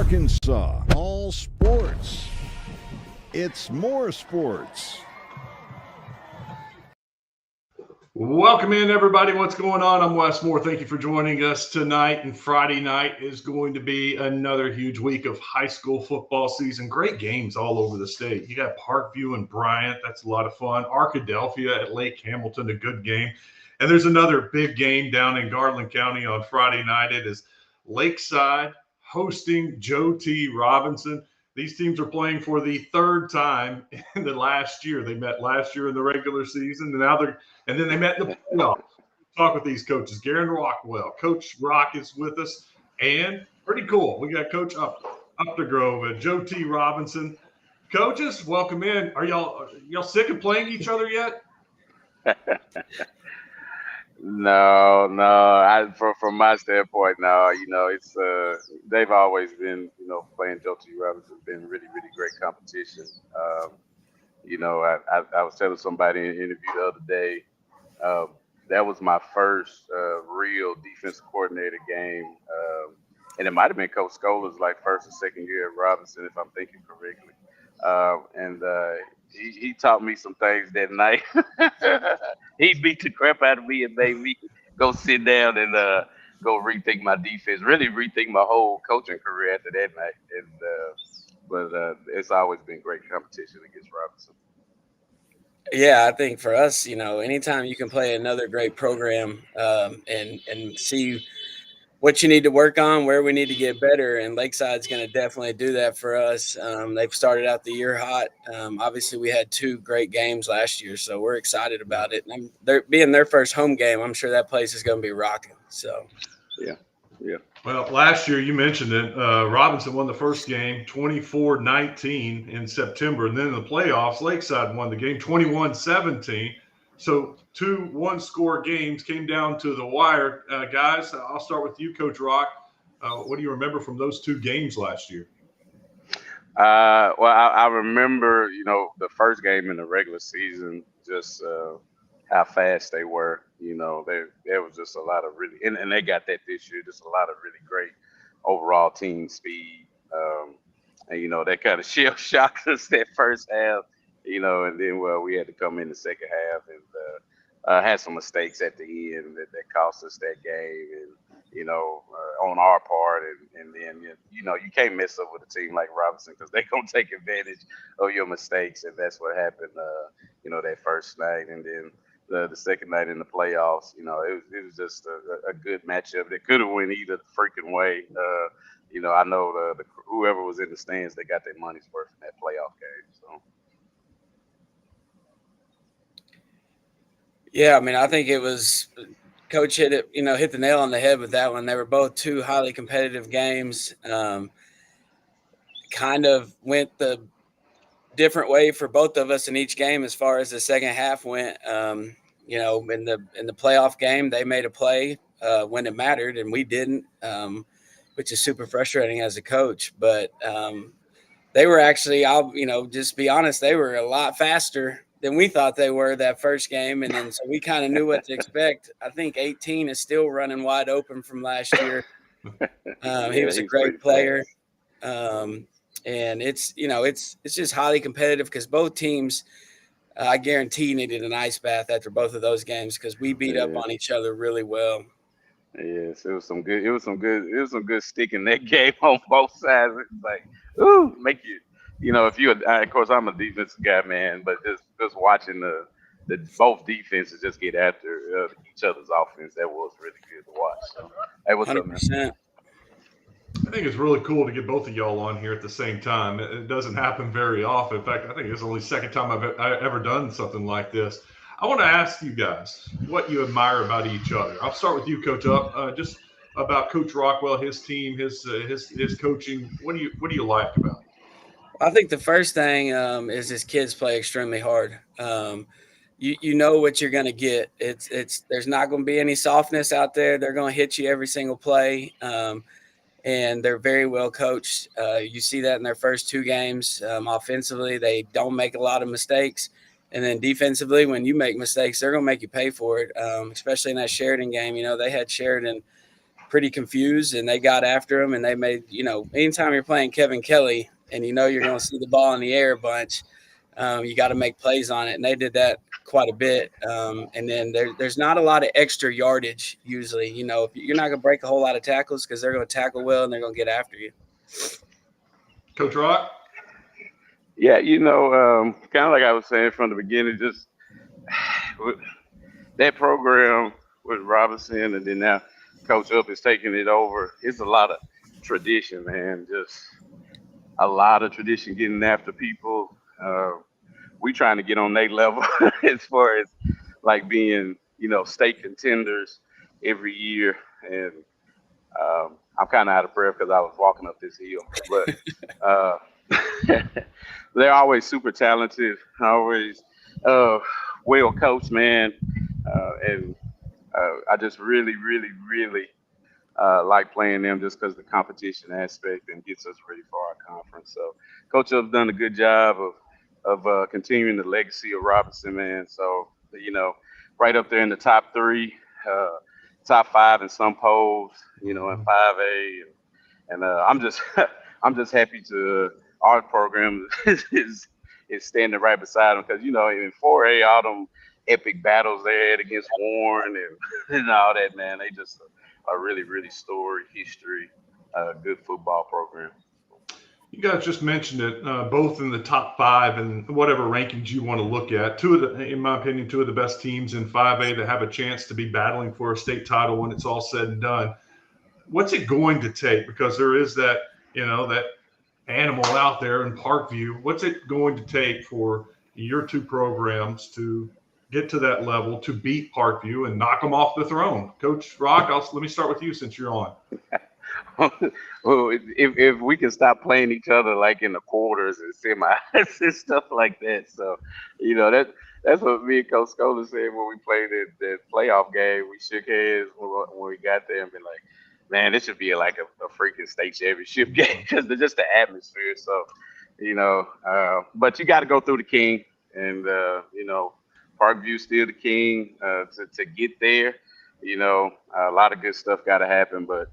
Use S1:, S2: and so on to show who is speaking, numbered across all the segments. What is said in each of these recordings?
S1: Arkansas, all sports. It's more sports.
S2: Welcome in, everybody. What's going on? I'm Wes Moore. Thank you for joining us tonight. And Friday night is going to be another huge week of high school football season. Great games all over the state. You got Parkview and Bryant. That's a lot of fun. Arkadelphia at Lake Hamilton, a good game. And there's another big game down in Garland County on Friday night. It is Lakeside hosting Joe T. Robinson. These teams are playing for the third time in the last year. They met last year in the regular season, and then they met in the playoffs. Talk with these coaches. Garen Rockwell, Coach Rock is with us, and pretty cool. We got Coach Uptergrove and Joe T. Robinson. Coaches, welcome in. Are y'all sick of playing each other yet?
S3: No. From my standpoint, no. It's they've always been, playing Joe T. Robinson has been really, really great competition. I was telling somebody in an interview the other day, that was my first real defensive coordinator game, and it might have been Coach Scola's first or second year at Robinson, if I'm thinking correctly. He taught me some things that night. He beat the crap out of me and made me go sit down and go rethink my defense, really rethink my whole coaching career after that night. But it's always been great competition against Robinson.
S4: Yeah, I think for us, anytime you can play another great program and see what you need to work on, where we need to get better, and Lakeside's going to definitely do that for us. They've started out the year hot. Obviously, we had two great games last year, so we're excited about it. And being their first home game, I'm sure that place is going to be rocking. So,
S3: yeah.
S2: Well, last year you mentioned it. Robinson won the first game 24-19 in September, and then in the playoffs, Lakeside won the game 21-17. So 2 one-score games came down to the wire. Guys, I'll start with you, Coach Rock. What do you remember from those 2 games last year?
S3: I remember, the first game in the regular season, just how fast they were. There was just a lot of really, and they got that this year, just a lot of really great overall team speed. And, that kind of shell shocked us that first half. And then, we had to come in the second half and had some mistakes at the end that cost us that game, and on our part, and then you can't mess up with a team like Robinson because they're gonna take advantage of your mistakes, and that's what happened. That first night, and then the second night in the playoffs. It was just a good matchup that could have went either freaking way. I know the whoever was in the stands, they got their money's worth in that playoff game. So.
S4: Yeah, I think it was Coach hit it, hit the nail on the head with that one. They were both 2 highly competitive games. Kind of went the different way for both of us in each game as far as the second half went. In the playoff game, they made a play when it mattered, and we didn't, which is super frustrating as a coach. But they were actually, I'll just be honest, they were a lot faster than we thought they were that first game, and then so we kind of knew what to expect. I think 18 is still running wide open from last year. He was a great player, and it's just highly competitive because both teams, I guarantee, needed an ice bath after both of those games because we beat up on each other really well.
S3: Yes, it was some good stick in that game on both sides. It's like, ooh, make you. If you, of course, I'm a defensive guy, man, but just watching the both defenses just get after each other's offense, that was really good to watch. So, hey, what's
S4: 100%.
S3: up, man?
S2: I think it's really cool to get both of y'all on here at the same time. It doesn't happen very often. In fact, I think it's the only second time I've ever done something like this. I want to ask you guys what you admire about each other. I'll start with you, Coach Up. Just about Coach Rockwell, his team, his coaching. What do you like about it?
S4: I think the first thing is his kids play extremely hard. You know what you're going to get. There's not going to be any softness out there. They're going to hit you every single play, and they're very well coached. You see that in their first 2 games. Offensively, they don't make a lot of mistakes, and then defensively, when you make mistakes, they're going to make you pay for it. Especially in that Sheridan game, they had Sheridan pretty confused, and they got after him, and they made, anytime you're playing Kevin Kelly and you're going to see the ball in the air a bunch, you got to make plays on it, and they did that quite a bit. And then there's not a lot of extra yardage usually. If you're not going to break a whole lot of tackles because they're going to tackle well and they're going to get after you.
S2: Coach Rock?
S3: Yeah, kind of like I was saying from the beginning, just that program with Robinson, and then now Coach Up is taking it over. It's a lot of tradition, man. Just a lot of tradition, getting after people. We trying to get on their level as far as like being, state contenders every year. And I'm kind of out of breath because I was walking up this hill. But they're always super talented, always well coached, man. And I just really, really, really like playing them just because of the competition aspect and gets us ready for our conference. So Coach Up's done a good job of continuing the legacy of Robinson, man. So, right up there in the top 3, top 5 in some polls, in 5A. And I'm just happy to our program is standing right beside them because, in 4A, all them epic battles they had against Warren and all that, man, they just a really, really storied history, good football program.
S2: You guys just mentioned it, both in the top 5 and whatever rankings you want to look at. In my opinion, two of the best teams in 5A that have a chance to be battling for a state title when it's all said and done. What's it going to take? Because there is that, that animal out there in Parkview. What's it going to take for your two programs to get to that level, to beat Parkview and knock them off the throne? Coach Rock, let me start with you since you're on.
S3: Well, if we can stop playing each other like in the quarters and semis and stuff like that. So, that's what me and Coach Scola said when we played that playoff game. We shook hands when we got there and been like, man, this should be like a freaking state championship game because just the atmosphere. So, but you got to go through the king, and Parkview's still the king to get there. A lot of good stuff got to happen, but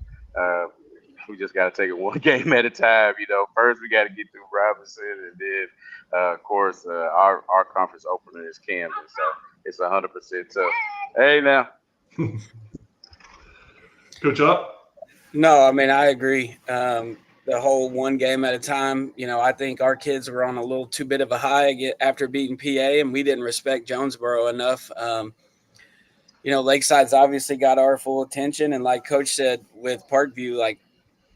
S3: we just got to take it one game at a time. First we got to get through Robinson, and then of course our conference opener is Camden, so it's 100% tough. Hey now,
S2: Coach Up?
S4: No, I mean, I agree. The whole one game at a time, I think our kids were on a little too bit of a high after beating PA, and we didn't respect Jonesboro enough. Lakeside's obviously got our full attention, and like Coach said with Parkview, like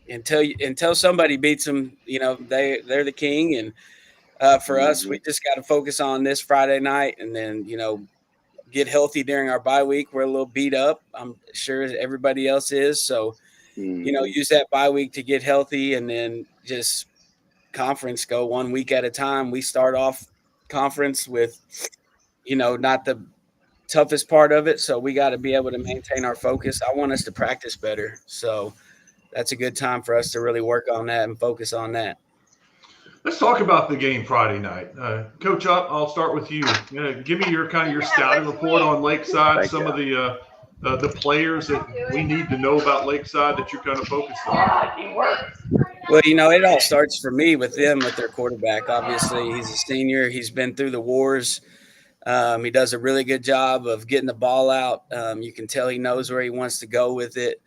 S4: until somebody beats them, they're the king. And for us, we just got to focus on this Friday night, and then get healthy during our bye week. We're a little beat up, I'm sure everybody else is. So use that bye week to get healthy, and then just conference go 1 week at a time. We start off conference with not the toughest part of it, so we got to be able to maintain our focus. I want us to practice better, so that's a good time for us to really work on that and focus on that.
S2: Let's talk about the game Friday night. Coach Up, I'll start with you. Give me your scouting report on Lakeside, some of the players that we need to know about Lakeside that you're kind of focused on.
S4: Well, it all starts for me with them, with their quarterback. Obviously, he's a senior. He's been through the wars. He does a really good job of getting the ball out. You can tell he knows where he wants to go with it.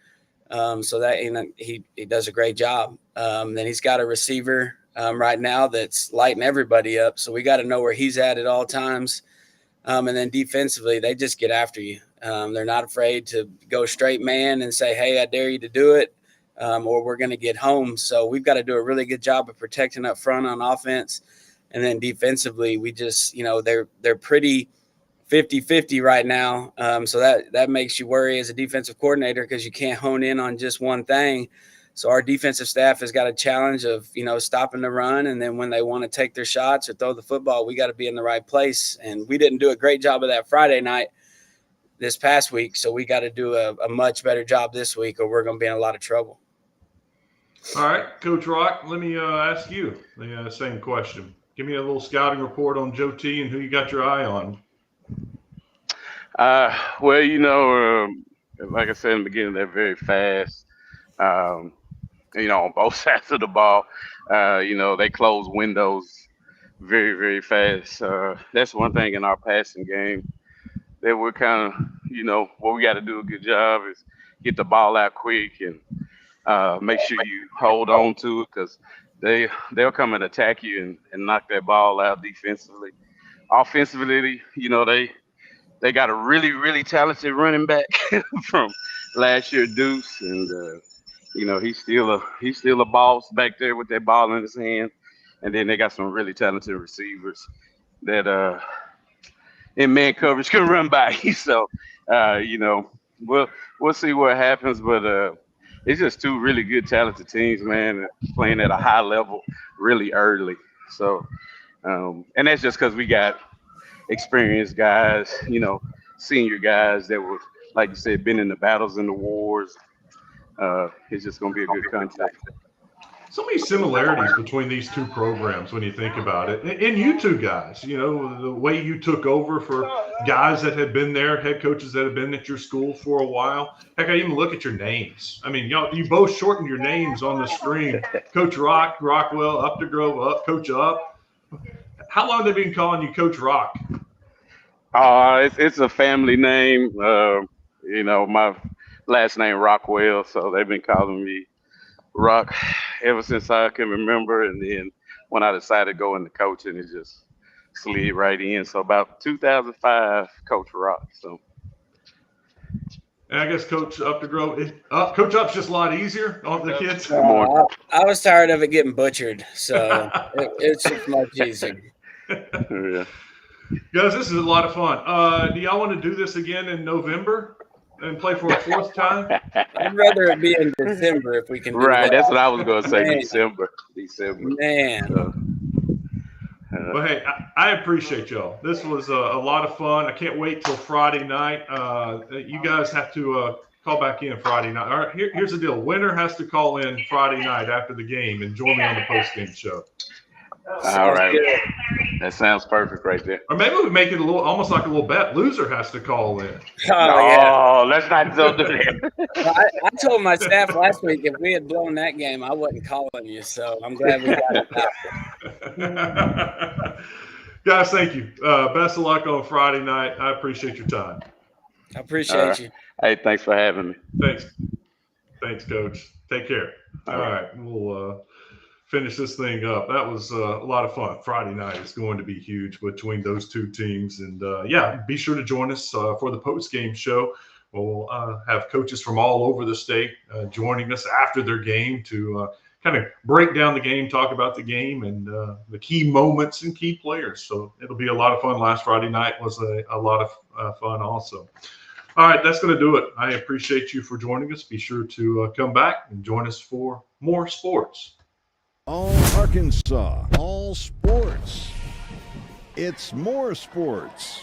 S4: So that he does a great job. Then he's got a receiver right now that's lighting everybody up. So we got to know where he's at all times. And then defensively, they just get after you. They're not afraid to go straight man and say, hey, I dare you to do it, or we're going to get home. So we've got to do a really good job of protecting up front on offense. And then defensively, we just, they're pretty 50-50 right now. So that makes you worry as a defensive coordinator because you can't hone in on just one thing. So our defensive staff has got a challenge of, stopping the run. And then when they want to take their shots or throw the football, we got to be in the right place. And we didn't do a great job of that Friday night this past week. So we got to do a much better job this week, or we're going to be in a lot of trouble.
S2: All right, Coach Rock, let me ask you the same question. Give me a little scouting report on Joe T and who you got your eye on.
S3: Well, like I said in the beginning, they're very fast. On both sides of the ball. They close windows very, very fast. That's one thing in our passing game that we're kind of, what we got to do a good job is get the ball out quick and make sure you hold on to it because they'll come and attack you and knock that ball out defensively. Offensively, they got a really, really talented running back from last year, Deuce, and he's still a boss back there with that ball in his hand. And then they got some really talented receivers that in man coverage can run by you. So we'll see what happens, but it's just two really good talented teams, man, playing at a high level really early. So and that's just because we got experienced guys, senior guys that were, like you said, been in the battles and the wars. It's just going to be a good contest.
S2: So many similarities between these two programs when you think about it. And you two guys, the way you took over for guys that had been there, head coaches that had been at your school for a while. Heck, I even look at your names. I mean, you both shortened your names on the screen. Coach Rockwell, Uptergrove, Coach Up. How long have they been calling you Coach Rock?
S3: It's a family name. My last name Rockwell, so they've been calling me Rock ever since I can remember. And then when I decided to go into coaching, it just slid right in. So about 2005, Coach Rock. So.
S2: And I guess Coach Uptergrove, Coach Up's just a lot easier on the kids.
S4: I was tired of it getting butchered, so it's just much easier.
S3: Yeah.
S2: Guys, this is a lot of fun. Do y'all want to do this again in November and play for a fourth time?
S4: I'd rather it be in December if we can do
S3: Right,
S4: that.
S3: that's what I was going to say,
S4: Man.
S3: December.
S4: Man.
S3: So,
S2: Well, hey, I appreciate y'all. This was a lot of fun. I can't wait till Friday night. You guys have to call back in Friday night. All right, here's the deal. Winner has to call in Friday night after the game and join me on the post-game show.
S3: all right. That sounds perfect right there.
S2: Or maybe we make it almost like a little bet. Loser has to call in.
S4: Oh,
S3: Let's not do that.
S4: yeah. I told my staff last week if we had blown that game, I wasn't calling you. So I'm glad we got it out.
S2: Guys, thank you. Best of luck on Friday night. I appreciate your time.
S4: I appreciate you.
S3: Hey, thanks for having me.
S2: Thanks, Coach. Take care. All right. We'll finish this thing up. That was a lot of fun. Friday night is going to be huge between those two teams. And be sure to join us for the post-game show. We'll have coaches from all over the state joining us after their game to kind of break down the game, talk about the game and the key moments and key players. So it'll be a lot of fun. Last Friday night was a lot of fun also. All right, that's going to do it. I appreciate you for joining us. Be sure to come back and join us for more sports.
S1: All Arkansas, all sports. It's more sports.